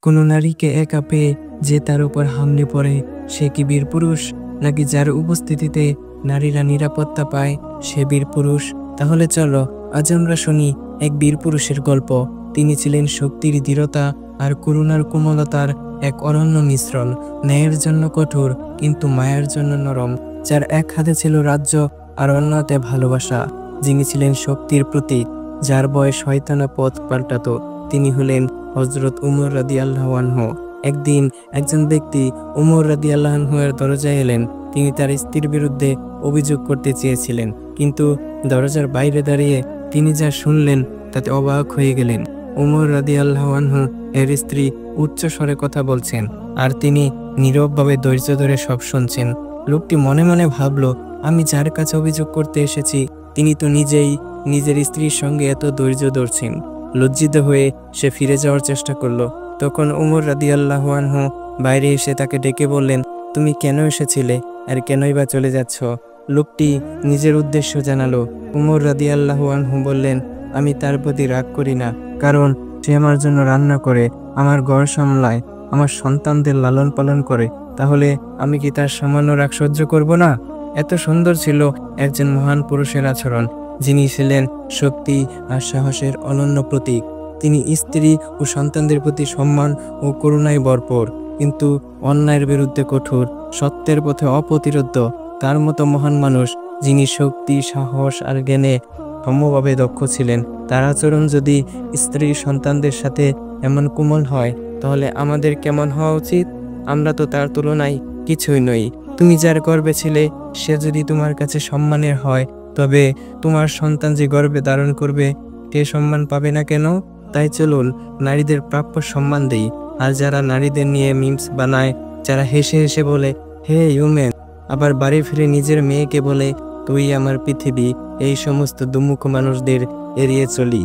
কোনো নারীকে একা পেয়ে যে তার উপর হামলে পড়ে সে কি বীর পুরুষ, নাকি যার উপস্থিতিতে নারীরা নিরাপত্তা পায় সে বীর পুরুষ? তাহলে চলো আজ আমরা শুনি এক বীর পুরুষের গল্প। তিনি ছিলেন শক্তির দৃঢ়তা আর করুণার কোমলতার এক অনন্য মিশ্রণ। ন্যায়ের জন্য কঠোর কিন্তু মায়ের জন্য নরম, যার এক হাতে ছিল রাজ্য আর অন্য হাতে ভালোবাসা। যিনি ছিলেন শক্তির প্রতীক, যার বয়স শয়তানা পথ পাল্টাতো, তিনি হলেন হযরত উমর রাদিয়াল্লাহু আনহু। একদিন একজন ব্যক্তি উমর রাদিয়াল্লাহু আনহু এর দরজায় এলেন। তিনি তার স্ত্রীর বিরুদ্ধে অভিযোগ করতে চেয়েছিলেন, কিন্তু দরজার বাইরে দাঁড়িয়ে তিনি যা শুনলেন তাতে অবাক হয়ে গেলেন। উমর রাদিয়াল্লাহু আনহু এর স্ত্রী উচ্চ স্বরে কথা বলছেন, আর তিনি নীরবভাবে ধৈর্য ধরে সব শুনছেন। লোকটি মনে মনে ভাবল, আমি যার কাছে অভিযোগ করতে এসেছি তিনি তো নিজেই নিজের স্ত্রীর সঙ্গে এত ধৈর্য ধরছেন। লজ্জিত হয়ে সে ফিরে যাওয়ার চেষ্টা করলো। তখন উমর রাদিয়াল্লাহু আনহু বাইরে এসে তাকে ডেকে বললেন, তুমি কেন এসেছিলে আর কেনই বা চলে যাচ্ছ? লোকটি নিজের উদ্দেশ্য জানালো। উমর রাদিয়াল্লাহু আনহু বললেন, আমি তার প্রতি রাগ করি না, কারণ সে আমার জন্য রান্না করে, আমার ঘর সামলায়, আমার সন্তানদের লালন পালন করে। তাহলে আমি কি তার সামান্য রাগ সহ্য করব না? এত সুন্দর ছিল একজন মহান পুরুষের আচরণ, যিনি ছিলেন শক্তি আর সাহসের অনন্য প্রতীক। তিনি স্ত্রী ও সন্তানদের প্রতি সম্মান ও করুণায় ভরপুর, কিন্তু অন্যায়ের বিরুদ্ধে কঠোর, সত্যের পথে অপ্রতিরোধ্য। তার মতো মহান মানুষ, যিনি শক্তি, সাহস আর জ্ঞানে সমভাবে দক্ষ ছিলেন, তার আচরণ যদি স্ত্রী সন্তানদের সাথে এমন কোমল হয়, তাহলে আমাদের কেমন হওয়া উচিত? আমরা তো তার তুলনায় কিছুই নই। তুমি যার গর্বে ছিলে সে যদি তোমার কাছে সম্মানের হয়, তবে তোমার সন্তান যে গর্বে ধারণ করবে সে সম্মান পাবে না কেন? তাই চলুন নারীদের প্রাপ্য সম্মান দেই। আর যারা নারীদের নিয়ে মিমস বানায়, যারা হেসে হেসে বলে হে হিউম্যান, আবার বাড়ি ফিরে নিজের মেয়েকে বলে তুই আমার পৃথিবী, এই সমস্ত দুমুখ মানুষদের এড়িয়ে চলি।